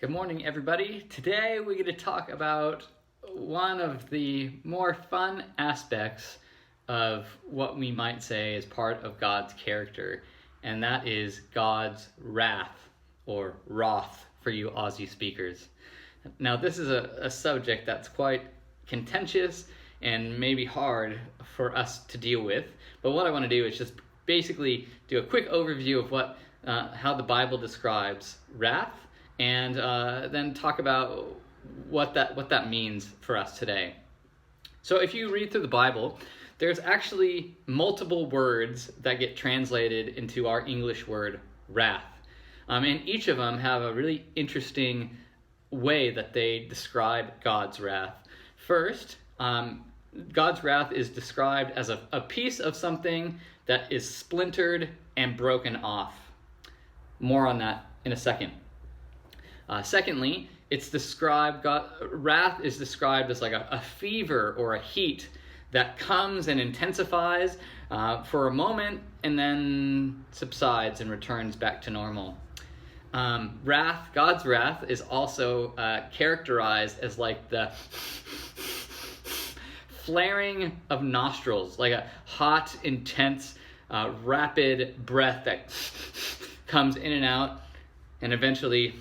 Good morning, everybody. Today we're going to talk about one of the more fun aspects of what we might say is part of God's character, and that is God's wrath, or wrath for you Aussie speakers. Now, this is a subject that's quite contentious and maybe hard for us to deal with, but what I want to do is just basically do a quick overview of how the Bible describes wrath, and then talk about what that means for us today. So if you read through the Bible, there's actually multiple words that get translated into our English word wrath. And each of them have a really interesting way that they describe God's wrath. First, God's wrath is described as a piece of something that is splintered and broken off. More on that in a second. Secondly, wrath is described as like a fever or a heat that comes and intensifies for a moment and then subsides and returns back to normal. God's wrath is also characterized as like the flaring of nostrils, like a hot, intense, rapid breath that comes in and out and eventually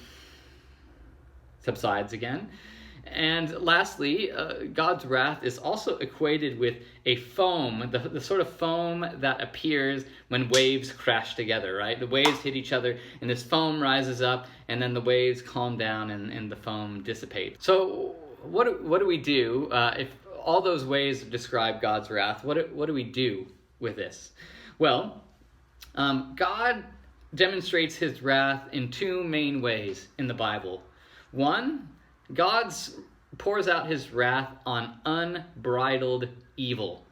subsides again. And lastly, God's wrath is also equated with a foam, the sort of foam that appears when waves crash together, right? The waves hit each other and this foam rises up, and then the waves calm down and the foam dissipates. So what do we do if all those ways describe God's wrath? What do we do with this? Well, God demonstrates his wrath in two main ways in the Bible. One, God pours out his wrath on unbridled evil.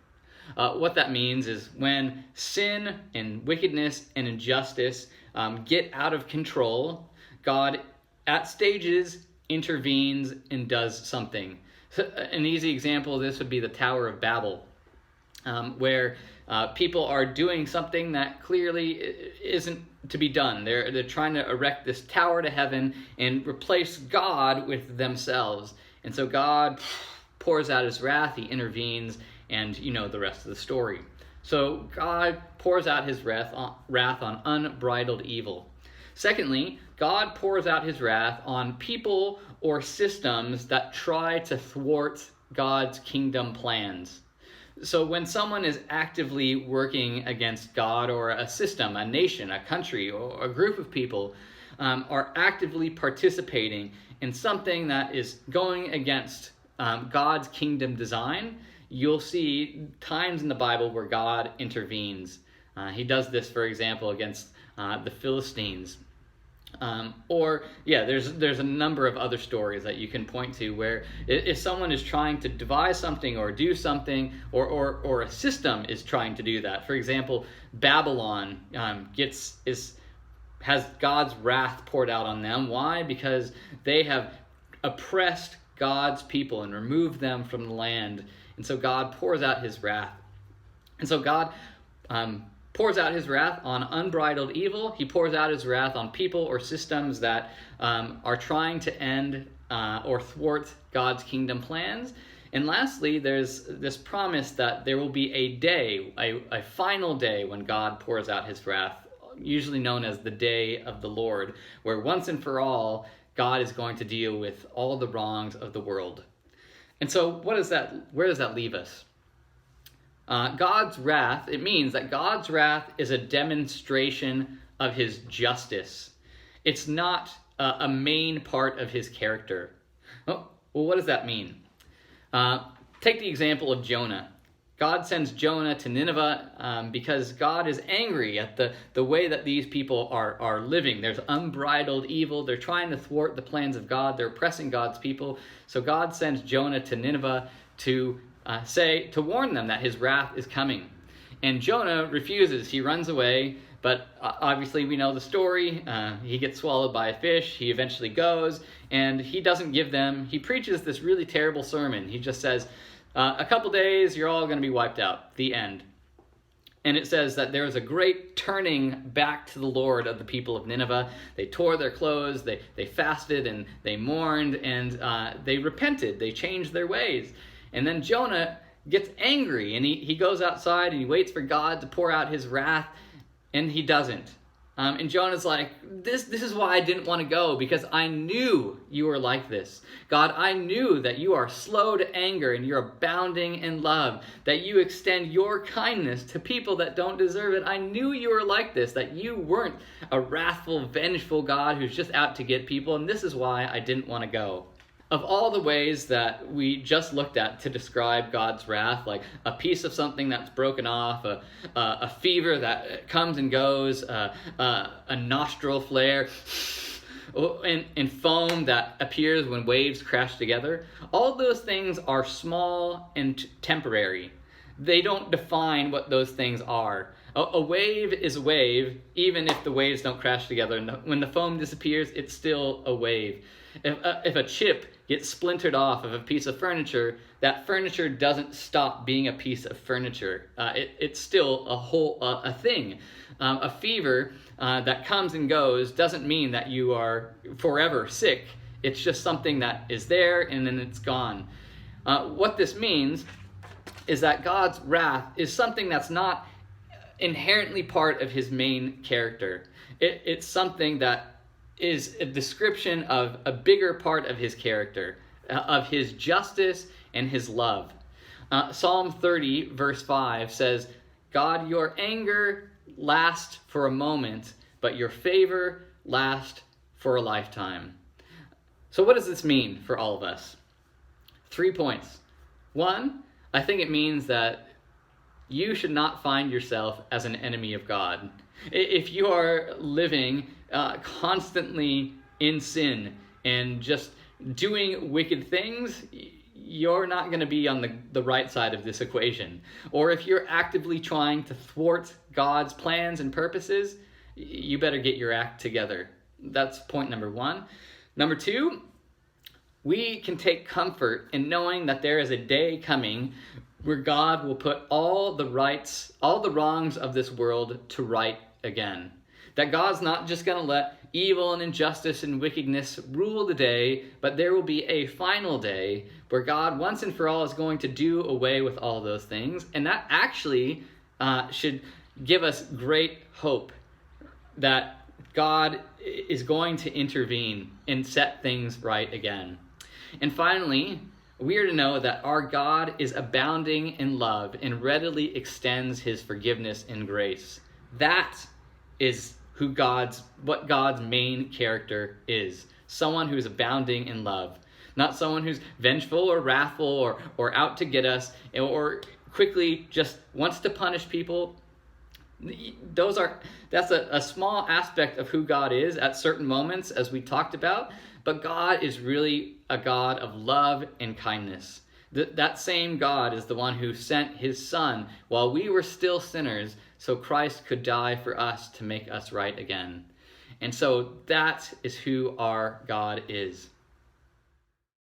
What that means is when sin and wickedness and injustice get out of control, God at stages intervenes and does something. So, an easy example of this would be the Tower of Babel, where people are doing something that clearly isn't to be done. They're trying to erect this tower to heaven and replace God with themselves. And so God pours out his wrath, he intervenes, and you know the rest of the story. So God pours out his wrath on unbridled evil. Secondly, God pours out his wrath on people or systems that try to thwart God's kingdom plans. So when someone is actively working against God, or a system, a nation, a country, or a group of people are actively participating in something that is going against God's kingdom design, you'll see times in the Bible where God intervenes. He does this, for example, against the Philistines. There's a number of other stories that you can point to where if someone is trying to devise something or do something, or a system is trying to do that. For example, Babylon has God's wrath poured out on them. Why? Because they have oppressed God's people and removed them from the land, and so God pours out his wrath. And so God pours out his wrath on unbridled evil. He pours out his wrath on people or systems that are trying to end or thwart God's kingdom plans. And lastly, there's this promise that there will be a day, a final day, when God pours out his wrath, usually known as the day of the Lord, where once and for all, God is going to deal with all the wrongs of the world. And so where does that leave us? God's wrath, it means that God's wrath is a demonstration of his justice. It's not a main part of his character. Oh, well, what does that mean? Take the example of Jonah. God sends Jonah to Nineveh because God is angry at the way that these people are living. There's unbridled evil. They're trying to thwart the plans of God. They're oppressing God's people. So God sends Jonah to Nineveh to warn them that his wrath is coming. And Jonah refuses. He runs away, but obviously we know the story. He gets swallowed by a fish. He eventually goes, and he preaches this really terrible sermon. He just says, a couple days, you're all going to be wiped out. The end. And it says that there was a great turning back to the Lord of the people of Nineveh. They tore their clothes, they fasted, and they mourned, and they repented. They changed their ways. And then Jonah gets angry, and he goes outside, and he waits for God to pour out his wrath, and he doesn't. And Jonah's like, this is why I didn't want to go, because I knew you were like this. God, I knew that you are slow to anger and you're abounding in love, that you extend your kindness to people that don't deserve it. I knew you were like this, that you weren't a wrathful, vengeful God who's just out to get people, and this is why I didn't want to go. Of all the ways that we just looked at to describe God's wrath, like a piece of something that's broken off, a fever that comes and goes, a nostril flare, and foam that appears when waves crash together, all those things are small and temporary. They don't define what those things are. A wave is a wave, even if the waves don't crash together. And when the foam disappears, it's still a wave. If a chip gets splintered off of a piece of furniture, that furniture doesn't stop being a piece of furniture. It's still a thing. A fever that comes and goes doesn't mean that you are forever sick. It's just something that is there and then it's gone. What this means is that God's wrath is something that's not inherently part of his main character. It's something that is a description of a bigger part of his character, of his justice and his love. Psalm 30 verse 5 says, God, your anger lasts for a moment, but your favor lasts for a lifetime. So what does this mean for all of us? 3 points. 1, I think it means that you should not find yourself as an enemy of God. If you are living constantly in sin and just doing wicked things, you're not going to be on the right side of this equation. Or if you're actively trying to thwart God's plans and purposes, you better get your act together. That's point number 1. Number 2, we can take comfort in knowing that there is a day coming where God will put all the wrongs of this world to right again. That God's not just going to let evil and injustice and wickedness rule the day, but there will be a final day where God once and for all is going to do away with all those things. And that actually should give us great hope that God is going to intervene and set things right again. And finally, we are to know that our God is abounding in love and readily extends his forgiveness and grace. That is what God's main character is. Someone who is abounding in love. Not someone who's vengeful or wrathful or out to get us or quickly just wants to punish people. That's a small aspect of who God is at certain moments, as we talked about. But God is really a God of love and kindness. That same God is the one who sent his Son while we were still sinners, so Christ could die for us to make us right again. And so that is who our God is.